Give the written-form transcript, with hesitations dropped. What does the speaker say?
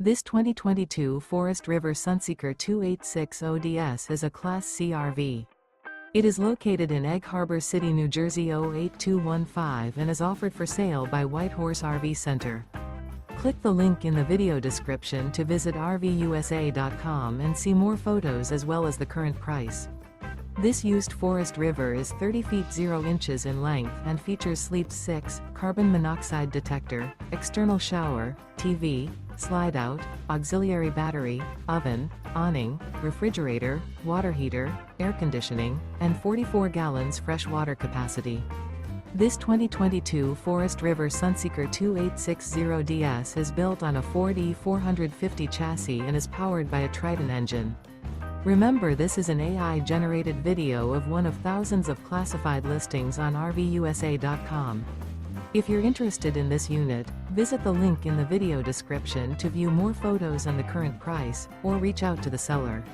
This 2022 Forest River Sunseeker 2860DS is a Class C RV. It is located in Egg Harbor City, New Jersey 08215 and is offered for sale by Whitehorse RV Center. Click the link in the video description to visit RVUSA.com and see more photos as well as the current price. This used Forest River is 30 feet 0 inches in length and features Sleep 6, carbon monoxide detector, external shower, TV, slide-out, auxiliary battery, oven, awning, refrigerator, water heater, air conditioning, and 44 gallons fresh water capacity. This 2022 Forest River Sunseeker 2860DS is built on a Ford E450 chassis and is powered by a Triton engine. Remember, this is an AI-generated video of one of thousands of classified listings on RVUSA.com. If you're interested in this unit, visit the link in the video description to view more photos and the current price, or reach out to the seller.